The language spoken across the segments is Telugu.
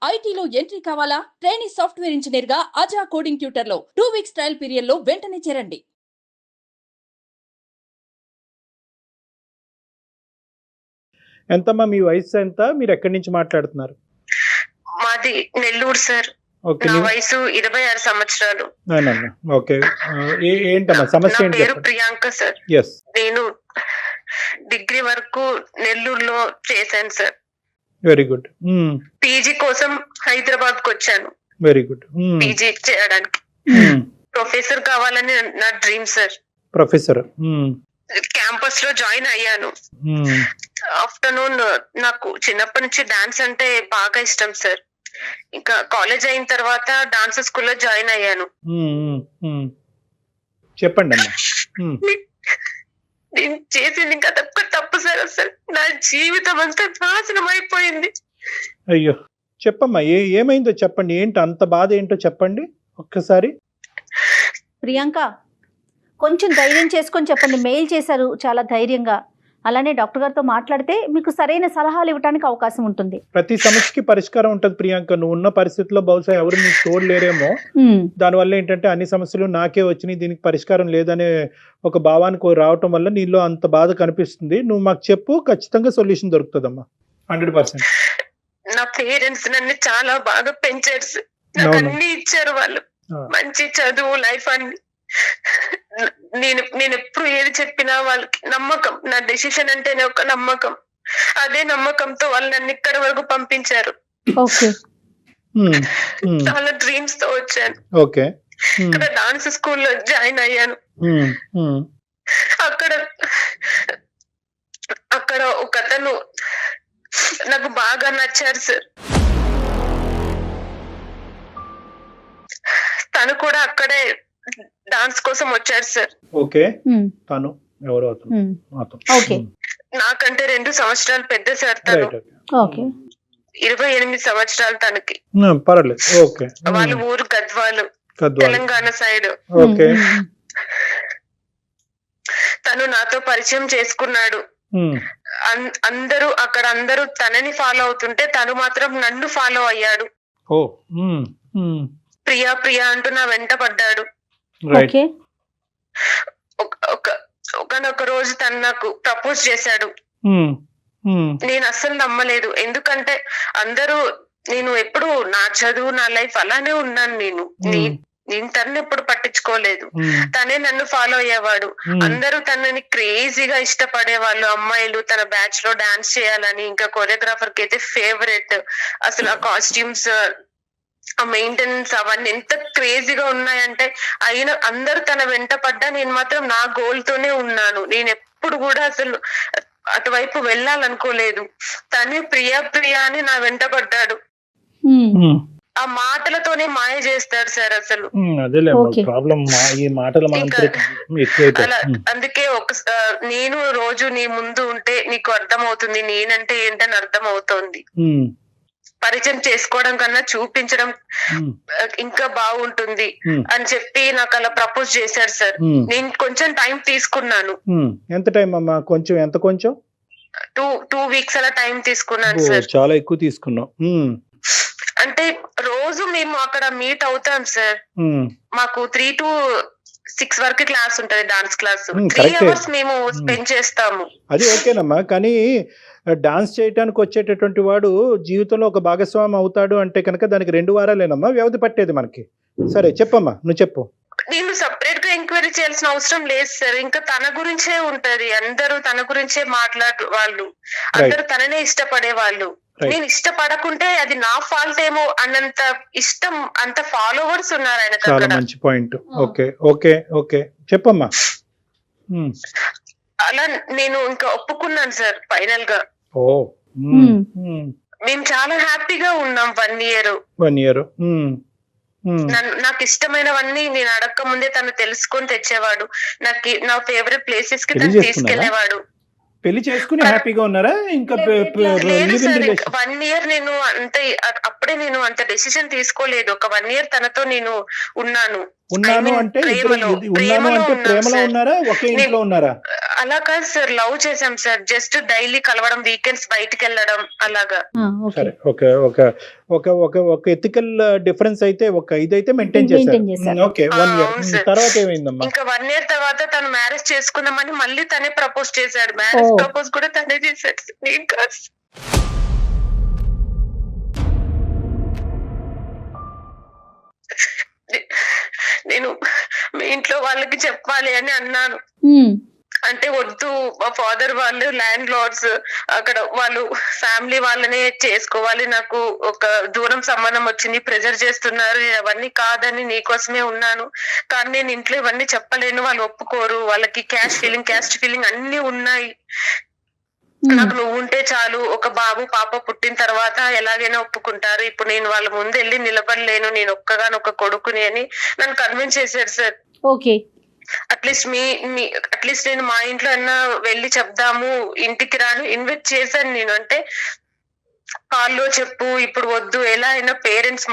ఐటీలో ఎంట్రీ కావాలా? ట్రైనీ సాఫ్ట్వేర్ ఇంజనీర్ గా అజా కోడింగ్ ట్యూటర్ లో 2 వీక్స్ ట్రయల్ పీరియడ్ లో వెంటనే చేరండి. ఎంతమ్మా మీ వయసు ఎంత? మీరు ఎక్కడి నుంచి మాట్లాడుతున్నారు? మాది నెల్లూరు సార్. ఓకే, నా వయసు 26 సంవత్సరాలు. ఓకే. ఏంటమ్మా సమస్య నా ఏంటి? పేరు ప్రియాంక సార్. yes నేను డిగ్రీ వరకు నెల్లూరులో చేశాను సార్. Very good. పీజీ కోసం హైదరాబాద్ కు వచ్చాను. Very good. పీజీ చేయడానికి. ప్రొఫెసర్ కావాలని నా డ్రీమ్ సార్. ప్రొఫెసర్ క్యాంపస్ లో జాయిన్ అయ్యాను. ఆఫ్టర్నూన్ నాకు చిన్నప్పటి నుంచి డాన్స్ అంటే బాగా ఇష్టం సార్. ఇంకా కాలేజ్ అయిన తర్వాత డాన్స్ స్కూల్లో జాయిన్ అయ్యాను. చెప్పండి అమ్మా. నేను చేసింది ఇంకా తప్పు సార్. అసలు నా జీవితం అంతా నాశనం అయిపోయింది. అయ్యో చెప్పమ్మా, ఏమైందో చెప్పండి. ఏంటి అంత బాధ ఏంటో చెప్పండి ఒక్కసారి. ప్రియాంక కొంచెం ధైర్యం చేసుకొని చెప్పండి. మెయిల్ చేశారు చాలా ధైర్యంగా. అలానే డాక్టర్ గారితో మాట్లాడితే మీకు సరైన సలహాలు ఇవ్వడానికి అవకాశం ఉంటుంది. ప్రతి సమస్యకి పరిష్కారం ఉంటుంది ప్రియాంక. నువ్వు ఉన్న పరిస్థితుల్లో బహుశా ఎవరు నీకు తోడలేరేమో. దానివల్ల ఏంటంటే అన్ని సమస్యలు నాకే వచ్చినాయి, దీనికి పరిష్కారం లేదనే ఒక భావానికి రావటం వల్ల నీలో అంత బాధ కనిపిస్తుంది. నువ్వు మాకు చెప్పు, ఖచ్చితంగా సొల్యూషన్ దొరుకుతుందమ్మా. 100%. నా పేరెంట్స్ నన్ను చాలా బాగా పెంచారు సార్. నాకు అన్ని ఇచ్చారు వాళ్ళు. మంచి చదువు, లైఫ్ అన్ని. నేను ఎప్పుడు ఏది చెప్పినా వాళ్ళకి నమ్మకం. నా డెసిషన్ అంటేనే ఒక నమ్మకం. అదే నమ్మకంతో వాళ్ళు నన్ను ఇక్కడ వరకు పంపించారు. చాలా డ్రీమ్స్ తో వచ్చాను. ఇక్కడ డాన్స్ స్కూల్లో జాయిన్ అయ్యాను. అక్కడ ఒక అతను నాకు బాగా నచ్చారు సార్. తను కూడా అక్కడే డాన్స్ కోసం వచ్చారు సార్. ఓకే. తను ఎవరు? నాకంటే 2 సంవత్సరాలు పెద్ద సార్. తను 28 సంవత్సరాలు తనకి. వాళ్ళ ఊరు గద్వాలు, తెలంగాణ సైడ్. తను నాతో పరిచయం చేసుకున్నాడు. అందరూ తనని ఫాలో అవుతుంటే తను మాత్రం నన్ను ఫాలో అయ్యాడు. ప్రియా ప్రియా అంటూ నా వెంట పడ్డాడు. ఒకనొక రోజు తను నాకు ప్రపోజ్ చేశాడు. నేను అస్సలు నమ్మలేదు. ఎందుకంటే నేను ఎప్పుడు నా చదువు, నా లైఫ్ అలానే ఉన్నాను. నేను తనని ఎప్పుడు పట్టించుకోలేదు. తనే నన్ను ఫాలో అయ్యేవాడు. అందరూ తనని క్రేజీగా ఇష్టపడేవాళ్ళు. అమ్మాయిలు తన బ్యాచ్ లో డాన్స్ చేయాలని. ఇంకా కొరియోగ్రాఫర్ కి అయితే ఫేవరెట్. అసలు ఆ కాస్ట్యూమ్స్, ఆ మెయింటెనెన్స్ అవన్నీ ఎంత క్రేజీగా ఉన్నాయంటే. అయినా అందరూ తన వెంట పడ్డా నేను మాత్రం నా గోల్ తోనే ఉన్నాను. నేను ఎప్పుడు కూడా అసలు అటువైపు వెళ్ళాలనుకోలేదు. తనే ప్రియా ప్రియా అని నా వెంట పడ్డాడు. ఆ మాటలతోనే మాయ చేస్తాడు సార్ అసలు. అలా అందుకే నేను రోజు నీ ముందు ఉంటే నీకు అర్థం అవుతుంది నేనంటే ఏంటని అర్థం అవుతోంది. పరిచయం చేసుకోవడం కన్నా చూపించడం ఇంకా బాగుంటుంది అని చెప్పి నాకు అలా ప్రపోజ్ చేశారు సార్. నేను కొంచెం టైం తీసుకున్నాను. ఎంత టైం అమ్మా? కొంచెం ఎంత? కొంచెం 2 వీక్స్ అలా టైం తీసుకున్నాను సార్. చాలా ఎక్కువ తీసుకున్నావు. అంటే రోజు మేము అక్కడ మీట్ అవుతాం సార్. మాకు 3 to 6 వరకు క్లాస్ ఉంటది, డాన్స్ క్లాస్. 3 hours మేము స్పెండ్ చేస్తాము. అది ఓకేనమ్మా, కానీ డాన్స్ చేయడానికి వచ్చేటటువంటి వాడు జీవితంలో ఒక భాగస్వామి అవుతాడు అంటే కనుక దానికి 2 వారాలేనమ్మా వ్యవధి పట్టేది మనకి. సరే చెప్పమ్మా, నువ్వు చెప్పు. నేను సపరేట్ గా ఎంక్వైరీ చేయాల్సిన అవసరం లేదు సార్. ఇంకా తన గురించే ఉంటది. అందరూ తన గురించే మాట్లాడు వాళ్ళు. అందరూ తననే ఇష్టపడే వాళ్ళు. నేను ఇష్టపడకుంటే అది నా ఫాల్ట్ ఏమో అన్నంత ఇష్టం, అంత ఫాలోవర్స్ ఉన్నారు ఆయన. చాలా మంచి పాయింట్. ఓకే ఓకే ఓకే చెప్పమ్మా. అలా నేను ఇంకా ఒప్పుకున్నాను సార్ ఫైనల్ గా. మేము చాలా హ్యాపీగా ఉన్నాం 1 year. నాకు ఇష్టమైనవన్నీ నేను అడక్క ముందే తను తెలుసుకొని తెచ్చేవాడు. నా ఫేవరెట్ ప్లేసెస్ కి తను తీసుకెళ్లేవాడు. పెళ్లి చేసుకుని హ్యాపీగా ఉన్నారా? ఇంకా 1 year నేను అప్పుడే నేను అంత డెసిషన్ తీసుకోలేదు. ఒక 1 year తనతో నేను ఉన్నాను. అంటే ప్రేమలో ఉన్నారా? ఒకే ఇంట్లో ఉన్నారా? అలా కాదు సార్, లవ్ చేసాం సార్. జస్ట్ డైలీ కలవడం, వీకెండ్స్ బయటికి వెళ్ళడం అలాగా. సరే ఓకే ఓకే ఒక ఒక ఒక ఎథికల్ డిఫరెన్స్ అయితే ఒక ఇదైతే మెయింటైన్ Maintain చేశారు. చేశారు. ఓకే 1 ఇయర్ అవును సార్. తర్వాత ఏమైందమ్మా? ఇంకా 1 ఇయర్ తర్వాత తను మ్యారేజ్ చేసుకుందామని మళ్ళీ తనే ప్రపోజ్ చేశాడు. Marriage Oh. ప్రపోజ్ కూడా తనే చేశాడు సార్. నేను కాదు. నేను మీ ఇంట్లో వాళ్ళకి చెప్పాలి అని అన్నాను. అంటే వద్దు, మా ఫాదర్ వాళ్ళు ల్యాండ్ లార్డ్స్, అక్కడ వాళ్ళు ఫ్యామిలీ వాళ్ళనే చేసుకోవాలి, నాకు ఒక దూరం సంబంధం వచ్చింది, ప్రెజర్ చేస్తున్నారు, అవన్నీ కాదని నీకోసమే ఉన్నాను, కానీ నేను ఇంట్లో ఇవన్నీ చెప్పలేను, వాళ్ళు ఒప్పుకోరు, వాళ్ళకి క్యాస్ట్ ఫీలింగ్ అన్ని ఉన్నాయి, నాకు నువ్వు ఉంటే చాలు, ఒక బాబు పాప పుట్టిన తర్వాత ఎలాగైనా ఒప్పుకుంటారు, ఇప్పుడు నేను వాళ్ళ ముందు వెళ్ళి నిలబడలేను, నేను ఒక్కగానొక్క కొడుకుని అని నన్ను కన్విన్స్ చేశారు సార్. ఓకే. అట్లీస్ట్ నేను మా ఇంట్లో అన్నా వెళ్ళి చెప్దాము, ఇంటికి రాను ఇన్వైట్ చేశాను నేను. అంటే కాల్లో చెప్పు, ఇప్పుడు వద్దు, ఎలా అయినా పేరెంట్స్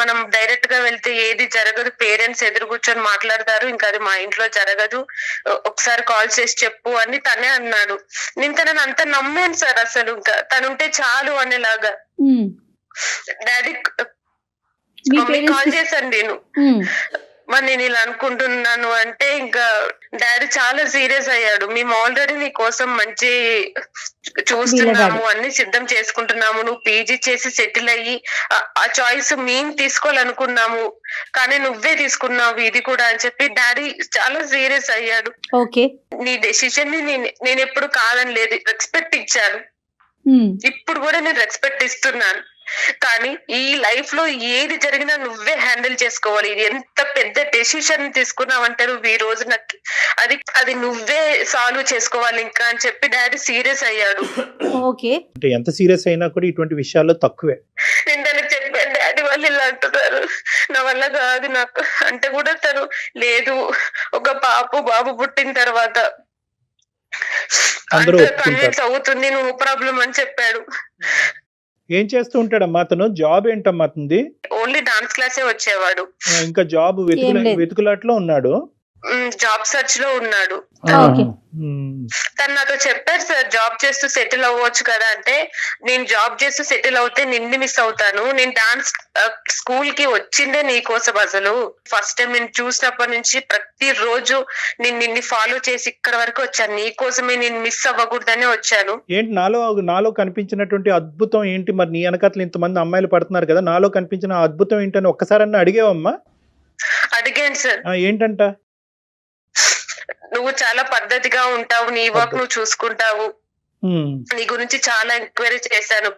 మనం డైరెక్ట్ గా వెళ్తే ఏది జరగదు, పేరెంట్స్ ఎదురు కూర్చొని మాట్లాడతారు, ఇంకా అది మా ఇంట్లో జరగదు, ఒకసారి కాల్ చేసి చెప్పు అని తనే అన్నాడు. నేను తనని అంత నమ్మాను సార్, అసలు ఇంకా తనుంటే చాలు అనేలాగా. డాడీ కాల్ చేశాను నేను, మరి నేను ఇలా అనుకుంటున్నాను అంటే ఇంకా డాడీ చాలా సీరియస్ అయ్యాడు. మేము ఆల్రెడీ నీ కోసం మంచి చూస్తున్నాము, అన్ని సిద్ధం చేసుకుంటున్నాము, నువ్వు పీజీ చేసి సెటిల్ అయ్యి ఆ చాయిస్ మేము తీసుకోవాలనుకున్నాము, కానీ నువ్వే తీసుకున్నావు ఇది కూడా అని చెప్పి డాడీ చాలా సీరియస్ అయ్యాడు. ఓకే. నీ డెసిషన్ ని నేను ఎప్పుడు కాదని లేదు, రెస్పెక్ట్ ఇచ్చాను, ఇప్పుడు కూడా నేను రెస్పెక్ట్ ఇస్తున్నాను, కానీ ఈ లైఫ్ లో ఏది జరిగినా నువ్వే హ్యాండిల్ చేసుకోవాలి, ఇది ఎంత పెద్ద డెసిషన్ తీసుకున్నావంటే నువ్వు ఈ రోజు నాకు అది నువ్వే సాల్వ్ చేసుకోవాలి ఇంకా అని చెప్పి డాడీ సీరియస్ అయ్యాడు. ఓకే. అంటే ఎంత సీరియస్ అయినా కూడా ఇటువంటి విషయాల్లో తక్కువే. నేను తనకి చెప్పాను, డాడీ వాళ్ళు ఇలా అంటున్నారు, నా వల్ల కాదు నాకు అంటే కూడా తను లేదు, ఒక బాబు పుట్టిన తర్వాత కన్విన్స్ అవుతుంది, నువ్వు ప్రాబ్లం అని చెప్పాడు. ఏం చేస్తూ ఉంటాడమ్మా అతను? జాబ్ ఏంటమ్మా అతనిది? ఓన్లీ డాన్స్ క్లాసే వచ్చేవాడు. ఇంకా జాబ్ వెతుకులాట్లో ఉన్నాడు, జాబ్ సర్చ్ లో ఉన్నాడు. తను నాతో చెప్పారు సార్, జాబ్ చేస్తూ సెటిల్ అవ్వచ్చు కదా అంటే, నేను జాబ్ చేస్తూ సెటిల్ అవుతే నిన్ను మిస్ అవుతాను, నేను డాన్స్ స్కూల్ కి వచ్చిందే నీ కోసం, అసలు ఫస్ట్ టైం నేను చూసినప్పటి నుంచి ప్రతి రోజు నేను నిన్ను ఫాలో చేసి ఇక్కడ వరకు వచ్చాను, నీ కోసమే, నేను మిస్ అవ్వకూడదనే వచ్చాను. ఏంటి నాలో కనిపించినటువంటి అద్భుతం ఏంటి? మరి నీ వెనకాతలు ఇంతమంది అమ్మాయిలు పడుతున్నారు కదా, నాలో కనిపించిన అద్భుతం ఏంటని ఒక్కసారన్నా అడిగావమ్మా? అడిగాను సార్. ఏంటంట? నువ్వు చాలా పద్ధతిగా ఉంటావు, నీ వర్క్ నువ్వు చూసుకుంటావు, నీ గురించి చాలా ఎంక్వైరీ చేశాను,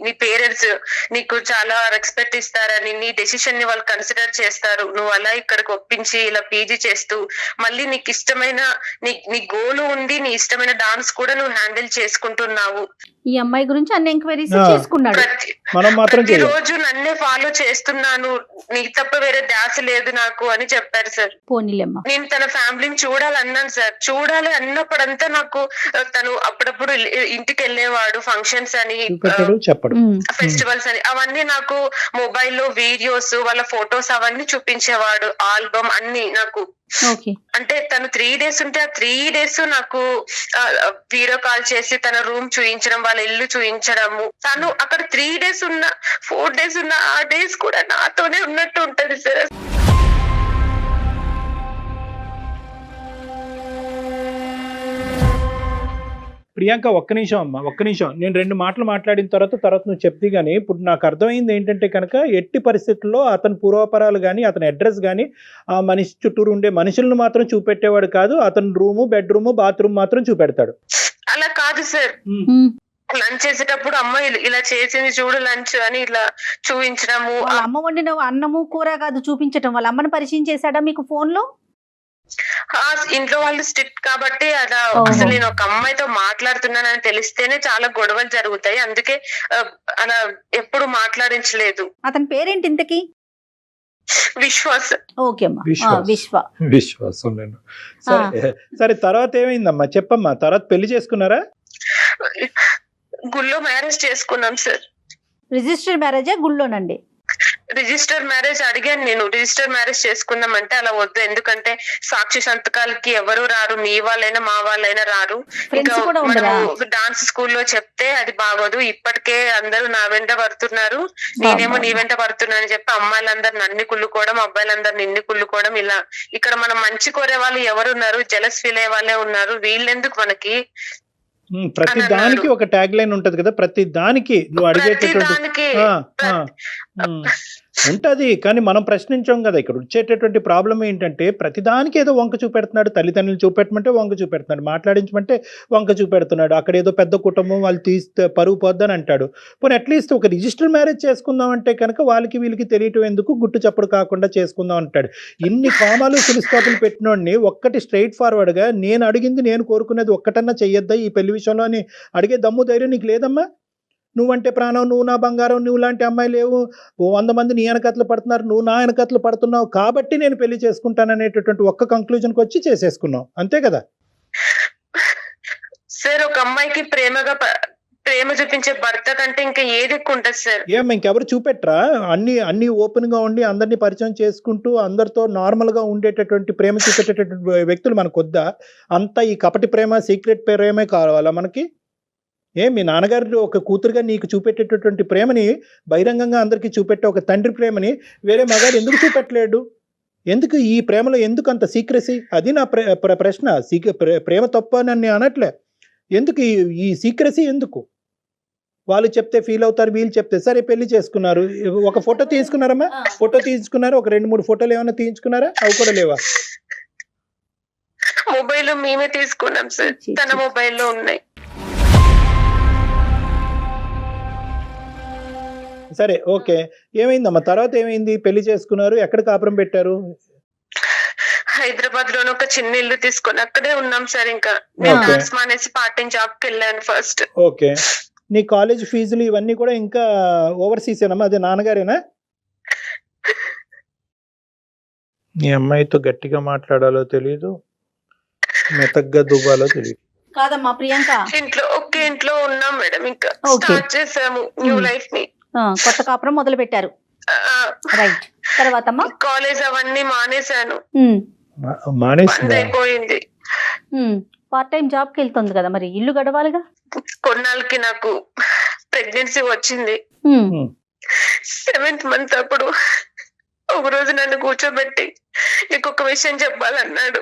నీ పేరెంట్స్ నీకు చాలా రెస్పెక్ట్ ఇస్తారని, నీ డెసిషన్ ని వాళ్ళు కన్సిడర్ చేస్తారు, నువ్వు అలా ఇక్కడికి ఒప్పించి ఇలా పీజీ చేస్తూ మళ్ళీ నీకు ఇష్టమైన నీ గోల్ ఉంది, నీ ఇష్టమైన డాన్స్ కూడా నువ్వు హ్యాండిల్ చేసుకుంటున్నావు. ఈ అమ్మాయి గురించి అన్ని ఎంక్వైరీస్ చేసుకున్నాడు. ప్రతి రోజు నన్నే ఫాలో చేస్తున్నాను, నీకు తప్ప వేరే ధ్యాస లేదు నాకు అని చెప్పారు సార్. పోనీలేమ్మా. నేను తన ఫ్యామిలీని చూడాలన్నాను సార్, చూడాలి అన్నప్పుడంతా నాకు తను అప్పుడప్పుడు ఇంటికి వెళ్ళేవాడు, ఫంక్షన్స్ అని ఫెస్టివల్స్ అని, అవన్నీ నాకు మొబైల్లో వీడియోస్ వాళ్ళ ఫొటోస్ అవన్నీ చూపించేవాడు, ఆల్బమ్ అన్ని నాకు. అంటే తను 3 days ఉంటే ఆ 3 days నాకు వీడియో కాల్ చేసి తన రూమ్ చూయించడం, వాళ్ళ ఇల్లు చూయించడము, తను అక్కడ 3 days ఉన్నా 4 days ఉన్నా ఆ డేస్ కూడా నాతోనే ఉన్నట్టు ఉంటది సార్. ప్రియాంక ఒక్క నిమిషం అమ్మా, ఒక్క నిమిషం. నేను 2 మాటలు మాట్లాడిన తర్వాత నువ్వు చెప్తే గానీ, ఇప్పుడు నాకు అర్థమైంది ఏంటంటే కనుక, ఎట్టి పరిస్థితుల్లో అతని పూర్వపరాలు కానీ అతని అడ్రస్ కానీ ఆ మనిషి చుట్టూరు ఉండే మనుషులను మాత్రం చూపెట్టేవాడు కాదు, అతని రూము, బెడ్రూమ్, బాత్రూమ్ మాత్రం చూపెడతాడు. అలా కాదు సార్, లంచ్ చేసేటప్పుడు అమ్మ ఇలా చేసింది చూడు లంచ్ అని ఇలా చూపించడము, అమ్మ వండిన అన్నము కూర కాదు చూపించడం, వాళ్ళ అమ్మని పరిచయం చేశాడా మీకు ఫోన్ లో? ఇంట్లో వాళ్ళు స్ట్రిక్ట్ కాబట్టి అలా, అసలు నేను ఒక అమ్మాయితో మాట్లాడుతున్నానని తెలిస్తేనే చాలా గొడవలు జరుగుతాయి, అందుకే అలా ఎప్పుడు మాట్లాడించలేదు. అతని పేరేంటి ఇంతకి? విశ్వాస్. ఓకే అమ్మా, విశ్వాసం. సరే, తర్వాత ఏమైందమ్మా చెప్పమ్మా? తర్వాత పెళ్లి చేసుకున్నారా? గుళ్ళో మ్యారేజ్ చేసుకున్నాం సార్. రిజిస్టర్డ్ మ్యారేజా గుళ్ళోనండి? రిజిస్టర్ మ్యారేజ్ అడిగాను నేను, రిజిస్టర్ మ్యారేజ్ చేసుకుందాం అంటే అలా వద్దు, ఎందుకంటే సాక్షి సంతకాలకి ఎవరు రారు, మీ వాళ్ళైనా మా వాళ్ళైనా రారు, ఇంకా మనము డాన్స్ స్కూల్లో చెప్తే అది బాగోదు, ఇప్పటికే అందరూ నా వెంట పడుతున్నారు, నేనేమో నీ వెంట పడుతున్నా అని చెప్పి అమ్మాయిలందరు నన్ను కుళ్ళుకోవడం, అబ్బాయిలందరు నిన్ను కుళ్ళుకోవడం, ఇలా ఇక్కడ మనం మంచి కోరే వాళ్ళు ఎవరున్నారు, జలస్ ఫీల్ అయ్యే వాళ్ళే ఉన్నారు, వీళ్ళెందుకు మనకి. ప్రతి దానికి ఒక ట్యాగ్ లైన్ ఉంటది కదా, ప్రతి దానికి నువ్వు అడిగేటటువంటి ఉంటది, కానీ మనం ప్రశ్నించాం కదా. ఇక్కడ వచ్చేటటువంటి ప్రాబ్లం ఏంటంటే ప్రతిదానికి ఏదో వంక చూపెడుతున్నాడు, తల్లిదండ్రులు చూపెట్టమంటే వంక చూపెడుతున్నాడు, మాట్లాడించమంటే వంక చూపెడుతున్నాడు, అక్కడ ఏదో పెద్ద కుటుంబం వాళ్ళు తీస్తే పరుగు పోద్దని అంటాడు. పోనీ అట్లీస్ట్ ఒక రిజిస్టర్ మ్యారేజ్ చేసుకుందాం అంటే కనుక వాళ్ళకి వీళ్ళకి తెలియటం ఎందుకు, గుట్టు చప్పుడు కాకుండా చేసుకుందాం అంటాడు. ఇన్ని కామాలు ఫుల్స్టాపులు పెట్టినోడిని ఒక్కటి స్ట్రైట్ ఫార్వర్డ్గా నేను అడిగింది నేను కోరుకునేది ఒక్కటన్నా చెయ్యొద్దా ఈ పెళ్లి విషయంలో అని అడిగే దమ్ము ధైర్యం నీకు లేదమ్మా? నువ్వంటే ప్రాణం, నువ్వు నా బంగారం, నువ్వు లాంటి అమ్మాయి లేవు, 100 మంది నీ వెనకట్లు పడుతున్నారు, నువ్వు నా వెనకట్లు పడుతున్నావు కాబట్టి నేను పెళ్లి చేసుకుంటాననేటటువంటి ఒక్క కంక్లూజన్కి వచ్చి చేసేసుకున్నావు, అంతే కదా సార్? ఒక అమ్మాయికి ప్రేమ చూపించే భర్త కంటే ఇంకా ఏది ఎక్కువ ఉంటుంది సార్? ఇంకెవరు చూపెట్రా? అన్ని ఓపెన్ గా ఉండి అందరినీ పరిచయం చేసుకుంటూ అందరితో నార్మల్ గా ఉండేటటువంటి ప్రేమ చూపెట్టేటటువంటి వ్యక్తులు మనకు వద్దా? అంతా ఈ కపటి ప్రేమ, సీక్రెట్ ప్రేమే కావాలా మనకి? మీ నాన్నగారు ఒక కూతురుగా నీకు చూపెట్టేటటువంటి ప్రేమని బహిరంగంగా అందరికీ చూపెట్టే ఒక తండ్రి ప్రేమని వేరే మగాడు ఎందుకు చూపెట్టలేడు? ఎందుకు ఈ ప్రేమలో ఎందుకు అంత సీక్రెసీ? అది నా ప్రశ్న. ప్రేమ తప్ప నన్ను అనట్లే, ఎందుకు ఈ సీక్రెసీ ఎందుకు? వాళ్ళు చెప్తే ఫీల్ అవుతారు, వీళ్ళు చెప్తే సరే పెళ్లి చేసుకున్నారు, ఒక ఫోటో తీసుకున్నారమ్మా, ఫోటో తీసుకున్నారు, ఒక 2-3 ఫోటోలు ఏమైనా తీయించుకున్నారా? అవి కూడా లేవా? మొబైల్ మేమే తీసుకున్నాం సార్, తన మొబైల్లో ఉన్నాయి. సరే ఓకే, ఏమైందమ్మా తర్వాత? ఏమైంది? పెళ్లి చేసుకున్నారు, ఎక్కడ కాపురం పెట్టారు? హైదరాబాద్ లోనే ఒక చిన్న ఇల్లు తీసుకొని అక్కడే ఉన్నాం సార్. ఇంకా నేను డాన్స్ మానేసి పార్ట్ టైం జాబ్ కి వెళ్ళాను ఫస్ట్. ఓకే, నీ కాలేజ్ ఫీజులు ఇవన్నీ కూడా ఇంకా ఓవర్సీస్ ఏనమ్మా? అదే నాన్నగారేనా? నీ అమ్మాయితో గట్టిగా మాట్లాడాలో తెలియదు, మెతగ్గా దువ్వాలో తెలియదు. కాదమ్మా ప్రియాంక, ఒకే ఇంట్లో ఉన్నాం మేడం, ఇంకా స్టార్ట్ చేసాము న్యూ లైఫ్ ని, కొత్త కాపురం మొదలు పెట్టారు. రైట్, తర్వాత కాలేజ్ అవన్నీ మానేశాను, అయిపోయింది. పార్ట్ టైం జాబ్ కి వెళ్తుంది కదా, మరి ఇల్లు గడవాలిగా. కొన్నాళ్ళకి నాకు ప్రెగ్నెన్సీ వచ్చింది. 7th మంత్ అప్పుడు ఒక రోజు నన్ను కూర్చోబెట్టి నీకు ఒక విషయం చెప్పాలన్నాడు.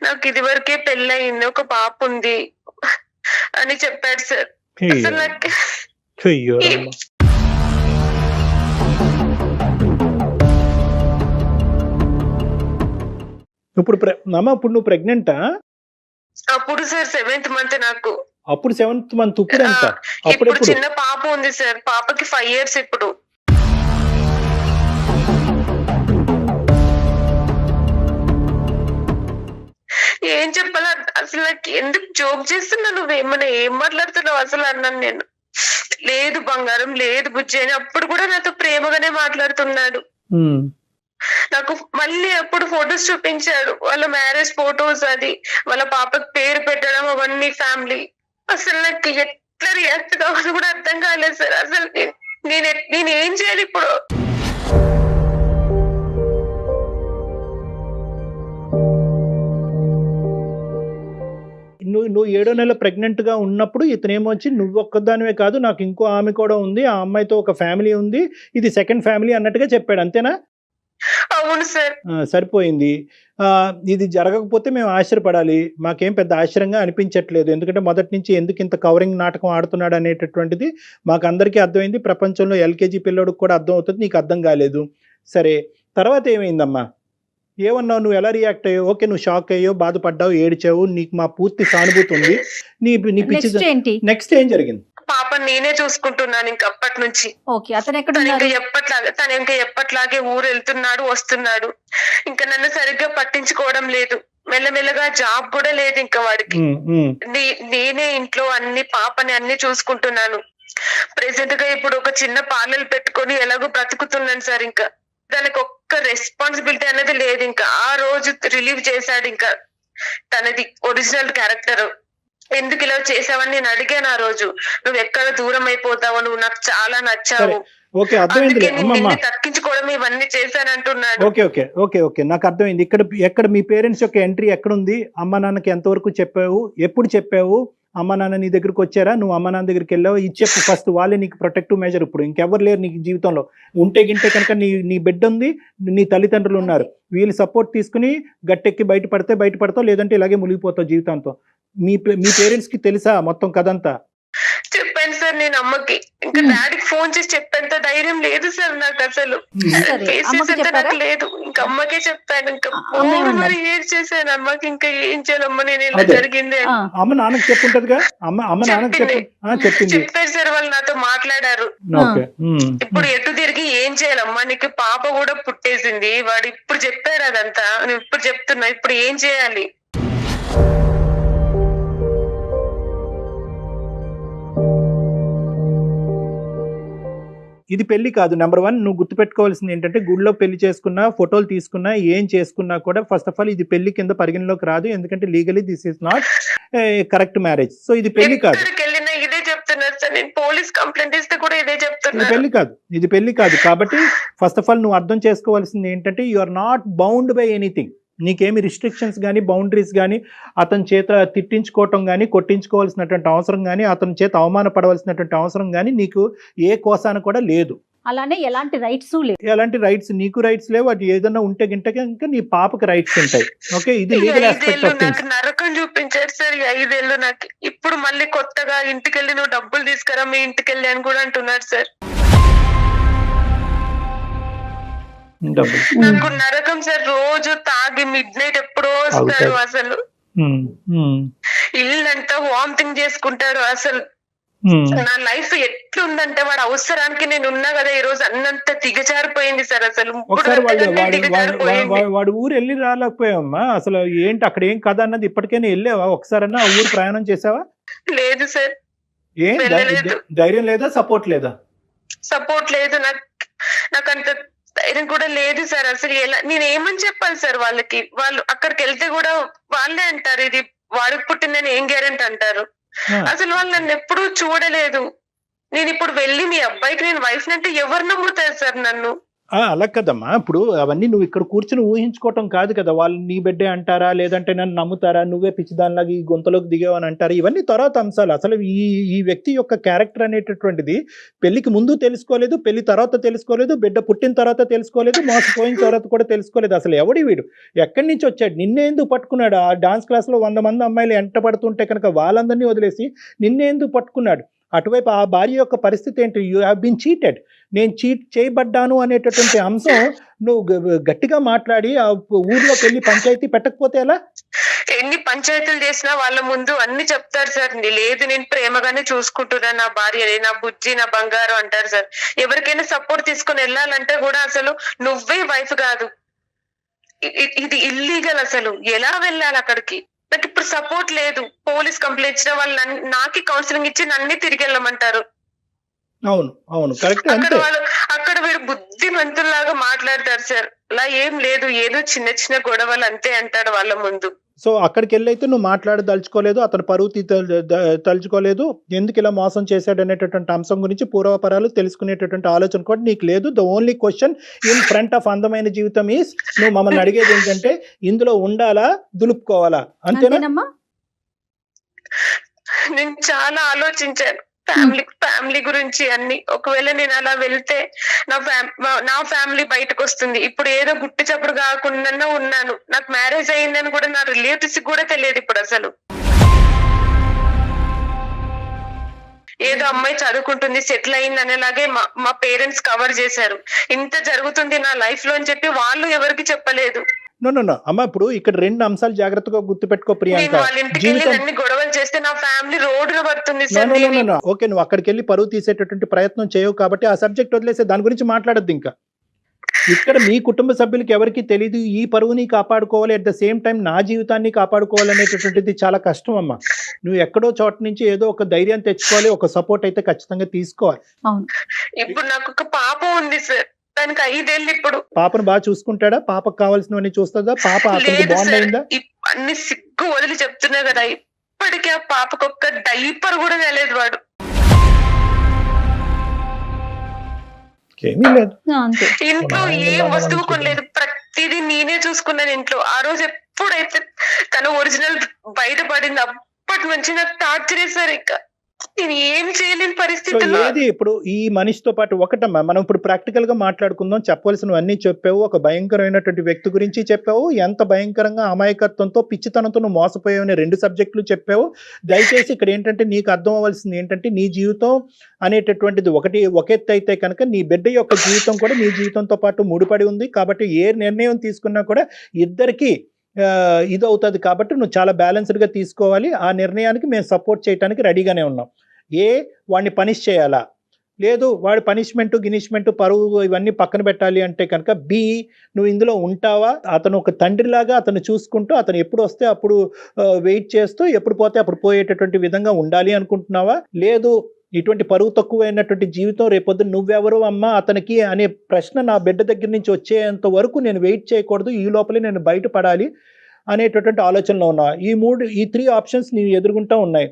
నాకు ఇది వరకే పెళ్ళయింది, ఒక పాప ఉంది అని చెప్పాడు సార్. అసలు నాకు ఇప్పుడు నువ్వు ప్రెగ్నెంటా? అప్పుడు సార్ 7th మంత్ నాకు. అప్పుడు 7th మంత్. ఇప్పుడు ఎంత? ఇప్పుడు చిన్న పాప ఉంది సార్, పాపకి 5 years ఇప్పుడు. ఏం చెప్పాలా అసలు, నాకు ఎందుకు జోక్ చేస్తున్నా, నువ్వేమన్నా ఏం మాట్లాడుతున్నావు అసలు అన్నాను నేను. లేదు బంగారం, లేదు బుజ్జి అని అప్పుడు కూడా నాతో ప్రేమగానే మాట్లాడుతున్నాడు. నాకు మళ్ళీ అప్పుడు ఫొటోస్ చూపించాడు, వాళ్ళ మ్యారేజ్ ఫొటోస్, అది వాళ్ళ పాపకి పేరు పెట్టడం అవన్నీ ఫ్యామిలీ. అసలు నాకు ఎట్లా రియాక్ట్ కావాలో కూడా అర్థం కాలేదు సార్. అసలు నేను ఏం చేయాలి ఇప్పుడు? నువ్వు 7వ నెల ప్రెగ్నెంట్ గా ఉన్నప్పుడు ఇతనేమో వచ్చి నువ్వు ఒక్కదానివే కాదు, నాకు ఇంకో ఆమె కూడా ఉంది, ఆ అమ్మాయితో ఒక ఫ్యామిలీ ఉంది, ఇది సెకండ్ ఫ్యామిలీ అన్నట్టుగా చెప్పాడు, అంతేనా? అవును సార్. సరిపోయింది. ఇది జరగకపోతే మేము ఆశ్చర్యపడాలి, మాకేం పెద్ద ఆశ్చర్యంగా అనిపించట్లేదు, ఎందుకంటే మొదటి నుంచి ఎందుకు ఇంత కవరింగ్ నాటకం ఆడుతున్నాడు అనేటటువంటిది మాకు అందరికీ అర్థమైంది. ప్రపంచంలో LKG పిల్లోడికి కూడా అర్థం అవుతుంది, నీకు అర్థం కాలేదు. సరే, తర్వాత ఏమైందమ్మా? ఏమన్నావు? నువ్వు ఎలా రియాక్ట్ అయ్యావు? ఓకే, నువ్వు షాక్ అయ్యావు, బాధపడ్డావు, ఏడ్చావు, నీకు మా పూర్తి సానుభూతి ఉంది. నీ పిచ్చి నెక్స్ట్ ఏం జరిగింది? పాప నేనే చూసుకుంటున్నాను ఇంకా అప్పటి నుంచి. తను ఇంకా ఎప్పట్లాగే ఊరు వెళ్తున్నాడు, వస్తున్నాడు, ఇంకా నన్ను సరిగ్గా పట్టించుకోవడం లేదు. మెల్లమెల్లగా జాబ్ కూడా లేదు ఇంకా వాడికి. నేనే ఇంట్లో పాపని అన్ని చూసుకుంటున్నాను. ప్రెసెంట్ గా ఇప్పుడు ఒక చిన్న పార్లర్ పెట్టుకొని ఎలాగో బ్రతుకుతున్నాను సార్. ఇంకా దానికి ఒక్క రెస్పాన్సిబిలిటీ అనేది లేదు. ఇంకా ఆ రోజు రిలీవ్ చేశాడు ఇంకా తనది ఒరిజినల్ క్యారెక్టర్. ఎందుకు ఇలా చేసావని నేను అడిగాను ఆ రోజు. నువ్వు ఎక్కడ దూరం అయిపోతావో, నువ్వు నాకు చాలా నచ్చావు, ఓకే అర్థమైంది అమ్మమ్మ, తక్కించుకోవడం ఇవన్నీ చేశానంటున్నాడు. ఓకే ఓకే ఓకే ఓకే నాకు అర్థమైంది. ఎక్కడ మీ పేరెంట్స్ యొక్క ఎంట్రీ ఎక్కడుంది? అమ్మ నాన్నకి ఎంతవరకు చెప్పావు, ఎప్పుడు చెప్పావు? అమ్మ నాన్న నీ దగ్గరికి వచ్చారా, నువ్వు అమ్మ నాన్న దగ్గరికి వెళ్ళావు? ఇది చెప్పు ఫస్ట్. వాళ్ళే నీకు ప్రొటెక్టివ్ మెజర్. ఇప్పుడు ఇంకెవరు లేరు నీకు జీవితంలో. ఉంటే గింటే కనుక నీ బిడ్డ ఉంది, నీ తల్లిదండ్రులు ఉన్నారు. వీళ్ళు సపోర్ట్ తీసుకుని గట్టెక్కి బయటపడతావు, లేదంటే ఇలాగే మునిగిపోతావు జీవితాంతో. మీ పేరెంట్స్ కి తెలుసా మొత్తం కథంతా? చెప్పాను సార్ నేను అమ్మకి. ఇంకా డాడీకి ఫోన్ చేసి చెప్పేంత ధైర్యం లేదు సార్ నాకు అసలు. ఫేస్ చేసేంత నాకు లేదు. ఇంకా అమ్మకే చెప్పాను. ఇంకా మరి ఏం చేశాను అమ్మకి, ఇంకా ఏం చేయాలమ్మా నేను ఇలా జరిగింది అని. అమ్మ నాన్నకి చెప్పుంటదిగా? అమ్మ నాన్నకి చెప్పింది. చెప్పారు సార్, వాళ్ళు నాతో మాట్లాడారు. ఇప్పుడు ఎటు తిరిగి ఏం చేయాలమ్మా, నీకు పాప కూడా పుట్టేసింది, వాడు ఇప్పుడు చెప్పారు అదంతా, నువ్వు ఇప్పుడు చెప్తున్నా, ఇప్పుడు ఏం చేయాలి? ఇది పెళ్లి కాదు. నెంబర్ 1 నువ్వు గుర్తుపెట్టుకోవాల్సింది ఏంటంటే, గుడిలో పెళ్లి చేసుకున్నా, ఫోటోలు తీసుకున్నా, ఏం చేసుకున్నా కూడా ఫస్ట్ ఆఫ్ ఆల్ ఇది పెళ్లి కింద పరిగణలోకి రాదు. ఎందుకంటే legally this is not correct marriage. So ఇది పెళ్లి కాదు. ఇదే చెప్తున్నారు సార్, నేను పోలీస్ కంప్లైంట్ ఇస్తే కూడా ఇదే చెప్తున్నారు. ఇది పెళ్లి కాదు. కాబట్టి ఫస్ట్ ఆఫ్ ఆల్ నువ్వు అర్థం చేసుకోవాల్సింది ఏంటంటే, you are not bound by anything. నీకేమి రిస్ట్రిక్షన్స్ కానీ, బౌండరీస్ కానీ, అతని చేత తిట్టించుకోవటం కానీ, కొట్టించుకోవాల్సినటువంటి అవసరం కానీ, అతని చేత అవమానపడవలసినటువంటి అవసరం కానీ నీకు ఏ కోసాన కూడా లేదు. అలానే ఎలాంటి రైట్స్ లేవు. ఎలాంటి రైట్స్ నీకు రైట్స్ లేవు. అది ఏదన్నా ఉంటే గింటే నీ పాపకి రైట్స్ ఉంటాయి. ఓకే, ఇది లీగల్ ఆస్పెక్ట్ ఆఫ్ థింగ్స్. నరకం చూపించారు సార్ 5 ఏళ్ళు నాకు. ఇప్పుడు మళ్ళీ కొత్తగా ఇంటికి వెళ్ళి నువ్వు డబ్బులు తీసుకురా మీ ఇంటికి వెళ్ళి అని కూడా అంటున్నారు సార్. నాకు నరకం సార్. రోజు తాగి మిడ్ నైట్ ఎప్పుడో వస్తారు అసలు. ఇల్లంతా వామిటింగ్ చేసుకుంటారు అసలు. నా లైఫ్ ఎట్లుందంటే, వాడు అవసరానికి నేను ఉన్నా కదా ఈ రోజు అన్నంత దిగజారిపోయింది సార్ అసలు. వాడు ఊరు వెళ్ళి రాలేకపోయావమ్మా అసలు. ఏంటి అక్కడ ఏం కథ అన్నది ఇప్పటికైనా వెళ్ళావా? ఒకసారన్నా ఆ ఊరు ప్రయాణం చేసావా? లేదు సార్. ఏం ధైర్యం లేదా? సపోర్ట్ లేదా? సపోర్ట్ లేదు నాకు అంత ధైర్యం కూడా లేదు సార్ అసలు. ఎలా నేను ఏమని చెప్పాలి సార్ వాళ్ళకి? వాళ్ళు అక్కడికి వెళ్తే కూడా వాళ్ళే అంటారు, ఇది వాడికి పుట్టిందని ఏం గ్యారెంటీ అంటారు. అసలు వాళ్ళు నన్ను ఎప్పుడూ చూడలేదు. నేను ఇప్పుడు వెళ్ళి మీ అబ్బాయికి నేను వైఫ్ అంటే ఎవరు నమ్ముతారు సార్ నన్ను? అలా కదమ్మా. ఇప్పుడు అవన్నీ నువ్వు ఇక్కడ కూర్చుని ఊహించుకోవటం కాదు కదా. వాళ్ళు నీ బిడ్డే అంటారా, లేదంటే నన్ను నమ్ముతారా, నువ్వే పిచ్చిదానిలాగా ఈ గొంతలోకి దిగావని అంటారా? ఇవన్నీ తర్వాత అంశాలు. అసలు ఈ వ్యక్తి యొక్క క్యారెక్టర్ అనేటటువంటిది పెళ్లికి ముందు తెలుసుకోలేదు, పెళ్లి తర్వాత తెలుసుకోలేదు, బిడ్డ పుట్టిన తర్వాత తెలుసుకోలేదు, మోసపోయిన తర్వాత కూడా తెలుసుకోలేదు. అసలు ఎవడి వీడు, ఎక్కడి నుంచి వచ్చాడు, నిన్నే ఎందుకు పట్టుకున్నాడు? ఆ డాన్స్ క్లాస్లో 100 మంది అమ్మాయిలు ఎంట పడుతుంటే కనుక వాళ్ళందరినీ వదిలేసి నిన్నే ఎందుకు పట్టుకున్నాడు? అటువైపు ఆ భార్య యొక్క పరిస్థితి ఏంటి? యూ హ్యావ్ బీన్ చీటెడ్, నేను చీట్ చేయబడ్డాను అనేటటువంటి అంశం నువ్వు గట్టిగా మాట్లాడి ఆ ఊర్లోకి వెళ్ళి పంచాయతీ పెట్టకపోతే ఎలా? ఎన్ని పంచాయతీలు చేసినా వాళ్ళ ముందు అన్ని చెప్తారు సార్. లేదు నేను ప్రేమగానే చూసుకుంటున్నా నా భార్యని, నా బుజ్జి, నా బంగారం అంటారు సార్. ఎవరికైనా సపోర్ట్ తీసుకొని వెళ్ళాలంటే కూడా అసలు నువ్వే వైఫ్ కాదు, ఇది ఇల్లీగల్. అసలు ఎలా వెళ్ళాలి అక్కడికి? నాకు ఇప్పుడు సపోర్ట్ లేదు. పోలీస్ కంప్లైంట్ ఇచ్చిన వాళ్ళు నాకే కౌన్సిలింగ్ ఇచ్చి నన్ను తిరిగి వెళ్ళమంటారు. అవును కరెక్ట్. అక్కడ వీడు బుద్ధిమంతుల్లాగా మాట్లాడతారు సార్. అలా ఏం లేదు, ఏదో చిన్న చిన్న గొడవలు అంతే అంటాడు వాళ్ళ ముందు. సో అక్కడికి వెళ్ళైతే నువ్వు మాట్లాడదలుచుకోలేదు, అతను పరువు తలుచుకోలేదు, ఎందుకు ఇలా మోసం చేశాడు అనేటటువంటి అంశం గురించి పూర్వపరాలు తెలుసుకునేటటువంటి ఆలోచన కూడా నీకు లేదు. The only question in front of అందమైన జీవితం ఈస్, నువ్వు మమ్మల్ని అడిగేది ఏంటంటే ఇందులో ఉండాలా, దులుపుకోవాలా, అంతేనా? నేను చాలా ఆలోచించాను ఫ్యామిలీ గురించి అన్ని. ఒకవేళ నేను అలా వెళ్తే నా ఫ్యామిలీ బయటకు వస్తుంది. ఇప్పుడు ఏదో గుట్టు చప్పుడు కాకుండా ఉన్నాను. నాకు మ్యారేజ్ అయిందని కూడా నా రిలేటివ్స్ కూడా తెలియదు ఇప్పుడు అసలు. ఏదో అమ్మాయి చదువుకుంటుంది, సెటిల్ అయింది అనేలాగే మా పేరెంట్స్ కవర్ చేశారు. ఇంత జరుగుతుంది నా లైఫ్ లో అని చెప్పి వాళ్ళు ఎవరికి చెప్పలేదు. నో అమ్మ, ఇప్పుడు ఇక్కడ 2 అంశాలు జాగ్రత్తగా గుర్తుపెట్టుకో ప్రియాంక. గొడవలు చేస్తే నా ఫ్యామిలీ రోడ్డున పడుతుంది. ఓకే, నువ్వు అక్కడికి వెళ్ళి పరువు తీసేటటువంటి ప్రయత్నం చేయవు కాబట్టి ఆ సబ్జెక్ట్ వదిలేసే, దాని గురించి మాట్లాడద్దు. ఇంకా ఇక్కడ మీ కుటుంబ సభ్యులకి ఎవరికి తెలియదు ఈ పరువుని కాపాడుకోవాలి, అట్ ద సేమ్ టైం నా జీవితాన్ని కాపాడుకోవాలి అనేటటువంటిది చాలా కష్టం అమ్మా. నువ్వు ఎక్కడో చోట నుంచి ఏదో ఒక ధైర్యం తెచ్చుకోవాలి, ఒక సపోర్ట్ అయితే ఖచ్చితంగా తీసుకోవాలి. ఇప్పుడు నాకు ఒక పాప ఉంది సార్, దానికి 5 ఏళ్ళు. ఇప్పుడు పాపను బాగా చూసుకుంటాడా? పాపకు కావాల్సినవన్నీ చూస్తుందా? పాప అతనికి బాండ్ అయిందా? అన్ని సిగ్గు వదిలి చెప్తున్నా కదా, ఇప్పటికీ ఆ పాపకు ఒక్క డైపర్ కూడా వేయలేదు వాడు. ఏమీ లేదు. అంతే. ఇంట్లో ఏ వస్తువు కొనలేదు, ప్రతిదీ నేనే చూసుకున్నాను ఇంట్లో. ఆ రోజు ఎప్పుడైతే తన ఒరిజినల్ బయటపడింది అప్పటి నుంచి నాకు టార్చర్ చేశారు. ఇంకా నేను ఏం చేయలేని సో పరిస్థితుల్లో. ఏది ఇప్పుడు ఈ మనిషితో పాటు ఒకటమ్మా, మనం ఇప్పుడు ప్రాక్టికల్ గా మాట్లాడుకుందాం. చెప్పవలసినవన్నీ చెప్పావు, ఒక భయంకరమైనటువంటి వ్యక్తి గురించి చెప్పావు, ఎంత భయంకరంగా అమాయకత్వంతో పిచ్చితనంతో నువ్వు మోసపోయావు అనే 2 సబ్జెక్టులు చెప్పావు. దయచేసి ఇక్కడ ఏంటంటే నీకు అర్థం అవ్వాల్సింది ఏంటంటే నీ జీవితం అనేటటువంటిది ఒక ఎత్తు అయితే కనుక నీ బిడ్డ యొక్క జీవితం కూడా నీ జీవితంతో పాటు ముడిపడి ఉంది. కాబట్టి ఏ నిర్ణయం తీసుకున్నా కూడా ఇద్దరికి ఇది అవుతుంది. కాబట్టి నువ్వు చాలా బ్యాలెన్స్డ్గా తీసుకోవాలి. ఆ నిర్ణయానికి మేము సపోర్ట్ చేయడానికి రెడీగానే ఉన్నాం. వాడిని పనిష్ చేయాలా, లేదు వాడి గినిష్మెంట్ పరువు ఇవన్నీ పక్కన పెట్టాలి అంటే కనుక నువ్వు ఇందులో ఉంటావా? అతను ఒక తండ్రిలాగా అతను చూసుకుంటూ అతను ఎప్పుడు వస్తే అప్పుడు వెయిట్ చేస్తూ ఎప్పుడు పోతే అప్పుడు పోయేటటువంటి విధంగా ఉండాలి అనుకుంటున్నావా? లేదు ఇటువంటి పరువు తక్కువైనటువంటి జీవితం రేపొద్దు నువ్వెవరు అమ్మా అతనికి అనే ప్రశ్న నా బిడ్డ దగ్గర నుంచి వచ్చేంత వరకు నేను వెయిట్ చేయకూడదు, ఈ లోపలే నేను బయటపడాలి అనేటటువంటి ఆలోచనలో ఉన్నా. ఈ 3 ఆప్షన్స్ నీ ఎదురుగుంటా ఉన్నాయి.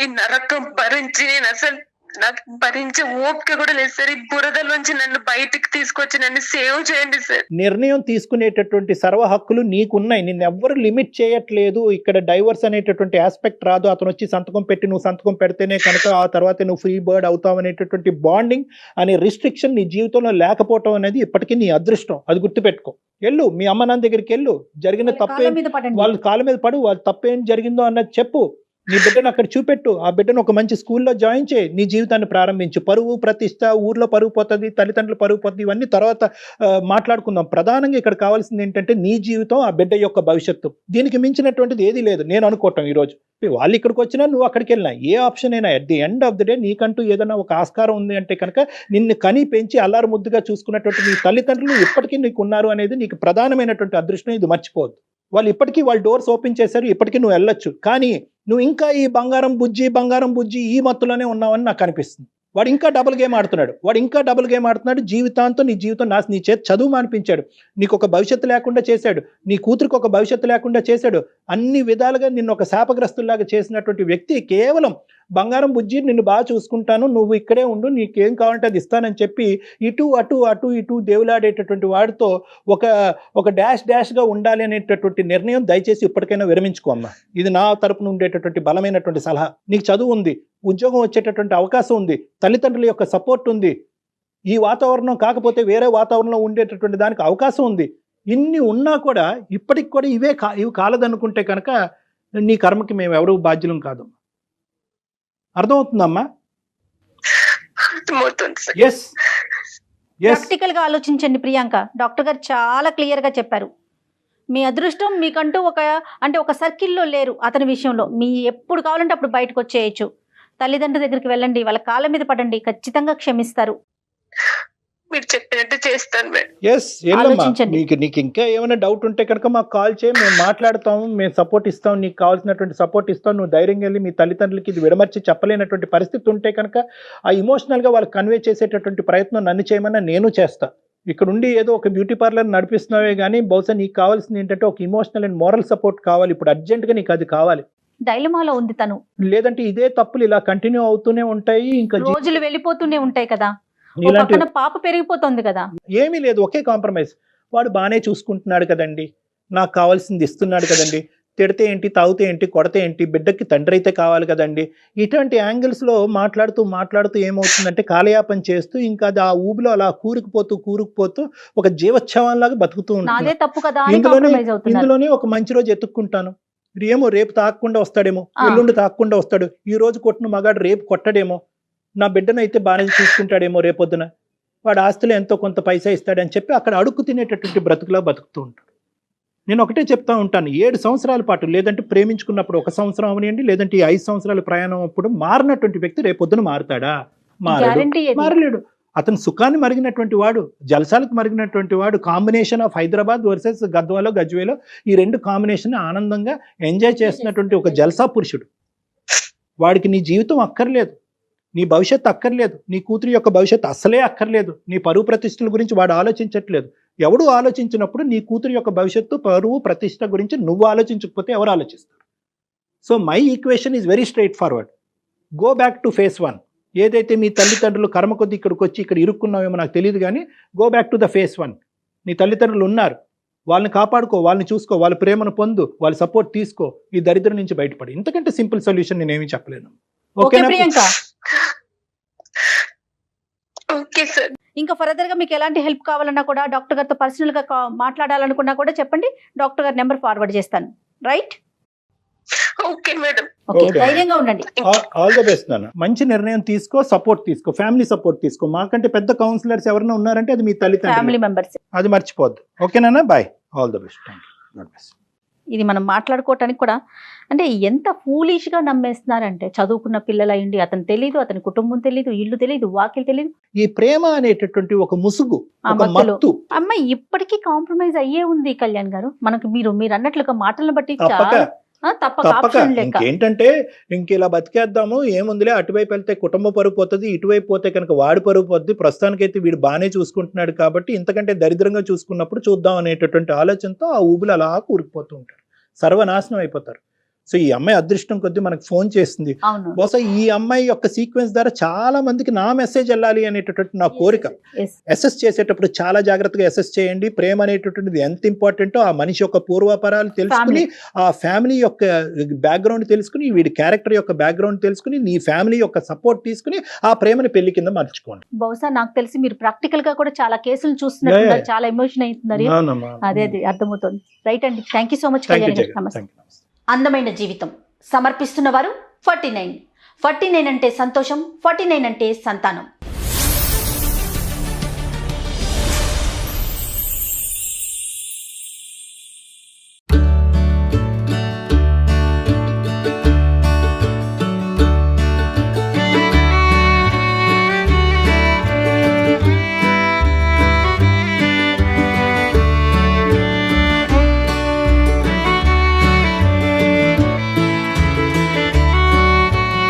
ఈ నరకం భరించి నేను అసలు నాకు భరించే ఓపిక కూడా లేదు సార్. ఈ బురదలోంచి నన్ను బయటికి తీసుకొచ్చి నన్ను సేవ్ చేయండి సార్. నిర్ణయం తీసుకునేటటువంటి సర్వ హక్కులు నీకున్నాయి, నిన్నెవ్వరు లిమిట్ చేయట్లేదు. ఇక్కడ డైవర్స్ అనేటటువంటి ఆస్పెక్ట్ రాదు. అతను వచ్చి సంతకం పెట్టి నువ్వు సంతకం పెడితేనే కనుక ఆ తర్వాత నువ్వు ఫ్రీ బర్డ్ అవుతావు అనేటటువంటి బాండింగ్ అనే రిస్ట్రిక్షన్ నీ జీవితంలో లేకపోవటం అనేది ఇప్పటికీ నీ అదృష్టం. అది గుర్తుపెట్టుకో. వెళ్ళు మీ అమ్మ నాన్న దగ్గరికి వెళ్ళు, జరిగిన తప్పే వాళ్ళ కాళ్ళ మీద పడు, వాళ్ళ తప్పేం జరిగిందో అన్నది చెప్పు. నీ బిడ్డను అక్కడ చూపెట్టు, ఆ బిడ్డను ఒక మంచి స్కూల్లో జాయిన్ చేయి, నీ జీవితాన్ని ప్రారంభించు. పరువు ప్రతిష్ట, ఊర్లో పరువు పోతుంది, తల్లిదండ్రులు పరువు పోతుంది, ఇవన్నీ తర్వాత మాట్లాడుకుందాం. ప్రధానంగా ఇక్కడ కావాల్సింది ఏంటంటే నీ జీవితం, ఆ బిడ్డ యొక్క భవిష్యత్తు. దీనికి మించినటువంటిది ఏది లేదు నేను అనుకోవటం. ఈరోజు వాళ్ళు ఇక్కడికి వచ్చినా నువ్వు అక్కడికి వెళ్ళినా ఏ ఆప్షన్ అయినా at the end of the day నీకంటూ ఏదైనా ఒక ఆస్కారం ఉంది అంటే కనుక నిన్ను కని పెంచి అల్లారు ముద్దుగా చూసుకున్నటువంటి నీ తల్లిదండ్రులు ఇప్పటికీ నీకు ఉన్నారు అనేది నీకు ప్రధానమైనటువంటి అదృష్టం. ఇది మర్చిపోవద్దు. వాళ్ళు ఇప్పటికీ వాళ్ళ డోర్స్ ఓపెన్ చేశారు, ఇప్పటికీ నువ్వు వెళ్ళొచ్చు. కానీ నువ్వు ఇంకా ఈ బంగారం బుజ్జి ఈ మత్తులోనే ఉన్నావని నాకు అనిపిస్తుంది. వాడు ఇంకా డబుల్ గేమ్ ఆడుతున్నాడు. జీవితాంతం నీ జీవితం నీ చేతి చదువు మానిపించాడు, నీకు ఒక భవిష్యత్తు లేకుండా చేశాడు, నీ కూతురికి ఒక భవిష్యత్తు లేకుండా చేశాడు. అన్ని విధాలుగా నిన్ను ఒక శాపగ్రస్తుల్లాగా చేసినటువంటి వ్యక్తి కేవలం బంగారం బుజ్జి నిన్ను బాగా చూసుకుంటాను, నువ్వు ఇక్కడే ఉండు, నీకేం కావాలంటే అది ఇస్తానని చెప్పి ఇటు దేవులాడేటటువంటి వాడితో ఒక డాష్గా ఉండాలి అనేటటువంటి నిర్ణయం దయచేసి ఇప్పటికైనా విరమించుకోమ్మా. ఇది నా తరపున ఉండేటటువంటి బలమైనటువంటి సలహా. నీకు చదువు ఉంది, ఉద్యోగం వచ్చేటటువంటి అవకాశం ఉంది, తల్లిదండ్రుల యొక్క సపోర్ట్ ఉంది, ఈ వాతావరణం కాకపోతే వేరే వాతావరణంలో ఉండేటటువంటి దానికి అవకాశం ఉంది. ఇన్ని ఉన్నా కూడా ఇప్పటికి కూడా ఇవి కాలదనుకుంటే కనుక నీ కర్మకి మేము ఎవరు బాధ్యులం కాదు. అర్థమవుతుందమ్మా? ప్రాక్టికల్ గా ఆలోచించండి ప్రియాంక. డాక్టర్ గారు చాలా క్లియర్ గా చెప్పారు. మీ అదృష్టం మీకంటూ ఒక సర్కిల్లో లేరు. అతని విషయంలో మీ ఎప్పుడు కావాలంటే అప్పుడు బయటకు వచ్చేయచ్చు. తల్లిదండ్రుల దగ్గరికి వెళ్ళండి, వాళ్ళ కాళ్ళ మీద పడండి, ఖచ్చితంగా క్షమిస్తారు. మీరు చెప్పినట్టు చేస్తాను నీకు ఇంకా ఏమైనా డౌట్ ఉంటే కనుక మాకు కాల్ చేయి, మేము మాట్లాడతాము, మేము సపోర్ట్ ఇస్తాం, నీకు కావాల్సినటువంటి సపోర్ట్ ఇస్తాం. నువ్వు ధైర్యంగా వెళ్ళి మీ తల్లిదండ్రులకి ఇది విడమర్చి చెప్పలేనటువంటి పరిస్థితి ఉంటే కనుక ఆ ఇమోషనల్గా వాళ్ళకి కన్వే చేసేటటువంటి ప్రయత్నం నన్ను చేయమన్నా నేను చేస్తా. ఇక్కడ ఉండి ఏదో ఒక బ్యూటీ పార్లర్ నడిపిస్తున్నావే కానీ బహుశా నీకు కావాల్సింది ఏంటంటే ఒక ఇమోషనల్ అండ్ మోరల్ సపోర్ట్ కావాలి. ఇప్పుడు అర్జెంట్గా నీకు అది కావాలి. డైలమాలో ఉంది తను. లేదంటే ఇదే తప్పులు ఇలా కంటిన్యూ అవుతూనే ఉంటాయి, ఇంకా రోజులు వెళ్ళిపోతూనే ఉంటాయి కదా, పాప పెరిగిపోతుంది కదా. ఏమీ లేదు, ఒకే కాంప్రమైజ్. వాడు బాగానే చూసుకుంటున్నాడు కదండి, నాకు కావాల్సింది ఇస్తున్నాడు కదండి, తిడితే ఏంటి, తాగితే ఏంటి, కొడితే ఏంటి, బిడ్డకి తండ్రి అయితే కావాలి కదండి. ఇటువంటి యాంగిల్స్లో మాట్లాడుతూ ఏమవుతుందంటే కాలయాపన చేస్తూ ఇంకా అది ఆ ఊబిలో అలా కూరుకుపోతూ ఒక జీవోత్సవంలాగా బతుకుతూ ఉంటుంది. ఇందులోనే ఒక మంచి రోజు ఎత్తుక్కుంటాను, రేపు తాకుండా వస్తాడేమో, ఎల్లుండి తాకుండా వస్తాడు, ఈ రోజు కొట్టిన మగాడు రేపు కొట్టడేమో, నా బిడ్డను అయితే బాగానే చూసుకుంటాడేమో, రేపొద్దున వాడు ఆస్తులు ఎంతో కొంత పైసా ఇస్తాడని చెప్పి అక్కడ అడుక్కు తినేటటువంటి బ్రతుకులా బతుకుతూ ఉంటాడు. నేను ఒకటే చెప్తా ఉంటాను, 7 సంవత్సరాల పాటు లేదంటే ప్రేమించుకున్నప్పుడు 1 సంవత్సరం అవనియండి, లేదంటే 5 సంవత్సరాల ప్రయాణం అప్పుడు మారినటువంటి వ్యక్తి రేపొద్దున మారుతాడా? మారలేడు. అతను సుఖాన్ని మరిగినటువంటి వాడు, జలసాలకు మరిగినటువంటి వాడు, కాంబినేషన్ ఆఫ్ హైదరాబాద్ వర్సెస్ గజ్వేలో ఈ 2 కాంబినేషన్ ఆనందంగా ఎంజాయ్ చేస్తున్నటువంటి ఒక జల్సా పురుషుడు. వాడికి నీ జీవితం అక్కర్లేదు, నీ భవిష్యత్తు అక్కర్లేదు, నీ కూతురి యొక్క భవిష్యత్తు అసలే అక్కర్లేదు, నీ పరువు ప్రతిష్టల గురించి వాడు ఆలోచించట్లేదు. ఎవడు ఆలోచించినప్పుడు నీ కూతురి యొక్క భవిష్యత్తు, పరువు ప్రతిష్ట గురించి నువ్వు ఆలోచించకపోతే ఎవరు ఆలోచిస్తారు? So my equation is very straight forward. Go back to face 1. ఏదైతే మీ తల్లిదండ్రులు కర్మ కొద్ది ఇక్కడికి వచ్చి ఇక్కడ ఇరుక్కున్నామేమో నాకు తెలియదు, కానీ go back to the face 1. నీ తల్లిదండ్రులు ఉన్నారు, వాళ్ళని కాపాడుకో, వాళ్ళని చూసుకో, వాళ్ళ ప్రేమను పొందు, వాళ్ళ సపోర్ట్ తీసుకో, ఈ దరిద్రం నుంచి బయటపడి. ఇంతకంటే సింపుల్ సొల్యూషన్ నేనేమి చెప్పలేను. Okay Priyanka, okay sir. ఇంకా ఫర్దర్ గా మీకు ఎలాంటి హెల్ప్ కావాలన్నా కూడా, డాక్టర్ గారితో పర్సనల్ గా మాట్లాడాలనుకున్నా కూడా చెప్పండి, డాక్టర్ గారి నెంబర్ ఫార్వర్డ్ చేస్తాను. రైట్? Okay madam. ఓకే, ధైర్యంగా ఉండండి. ఆల్ ద బెస్ట్ నాన్న. మంచి నిర్ణయం తీసుకో, సపోర్ట్ తీసుకో, ఫ్యామిలీ సపోర్ట్ తీసుకో. మాకంటే పెద్ద కౌన్సిలర్స్ ఎవరైనా ఉన్నారంటే అది మీ ఫ్యామిలీ తల్లిదండ్రులు, మెంబర్స్. అది మర్చిపోద్దు. ఓకేనా? Bye, all the best. God bless. ఇది మనం మాట్లాడుకోవటానికి కూడా అంటే ఎంత ఫూలిష్ గా నమ్మేస్తున్నారంటే, చదువుకున్న పిల్లలు అయ్యింది, అతను తెలీదు, అతని కుటుంబం తెలీదు, ఇల్లు తెలీదు, వాకిలు తెలీదు. ఈ ప్రేమ అనేటటువంటి ఒక ముసుగు, ఆ ఒక మత్తులో మత్తు. అమ్మాయి ఇప్పటికీ కాంప్రమైజ్ అయ్యే ఉంది కళ్యాణ్ గారు. మనకు మీరు అన్నట్లుగా మాటలను బట్టి తప్పక తప్పక తప్పక ఆప్షన్ లేక. ఇంకేంటంటే ఇంక ఇలా బతికేద్దాము, ఏముందిలే, అటువైపు వెళ్తే కుటుంబ పరుగు పోతుంది, ఇటువైపు పోతే కనుక వాడి పరుగు పోతుంది, ప్రస్తుతానికైతే వీడు బాగానే చూసుకుంటున్నాడు కాబట్టి ఇంతకంటే దరిద్రంగా చూసుకున్నప్పుడు చూద్దాం అనేటటువంటి ఆలోచనతో ఆ ఊబులు అలా కూరుకుపోతూ ఉంటారు, సర్వనాశనం అయిపోతారు. సో ఈ అమ్మాయి అదృష్టం కొద్దీ మనకు ఫోన్ చేసింది. అవును. బహుశా ఈ అమ్మాయి యొక్క సీక్వెన్స్ ద్వారా చాలా మందికి నా మెసేజ్ వెళ్ళాలి అనేటటువంటి నా కోరిక. Yes. అసెస్ చేసేటప్పుడు చాలా జాగ్రత్తగా అసెస్ చేయండి. ప్రేమ అనేటటువంటిది ఎంత ఇంపార్టెంటో ఆ మనిషి యొక్క పూర్వాపరాలు తెలుసుకుని, ఆ ఫ్యామిలీ యొక్క బ్యాక్గ్రౌండ్ తెలుసుకుని, వీడి క్యారెక్టర్ యొక్క బ్యాక్గ్రౌండ్ తెలుసుకుని, నీ ఫ్యామిలీ యొక్క సపోర్ట్ తీసుకుని ఆ ప్రేమని పెళ్లి కింద మార్చుకోండి. బహుశా నాకు తెలిసి మీరు ప్రాక్టికల్ గా కూడా చాలా కేసులు చూస్తున్నారు, చాలా ఎమోషన్ అవుతున్నారు. అదే అర్థమవుతుంది. రైట్ అండి, thank you so much Kalyan గారు. నమస్తే. అందమైన జీవితం సమర్పిస్తున్న వారు 49. 49 అంటే సంతోషం, 49 అంటే సంతానం.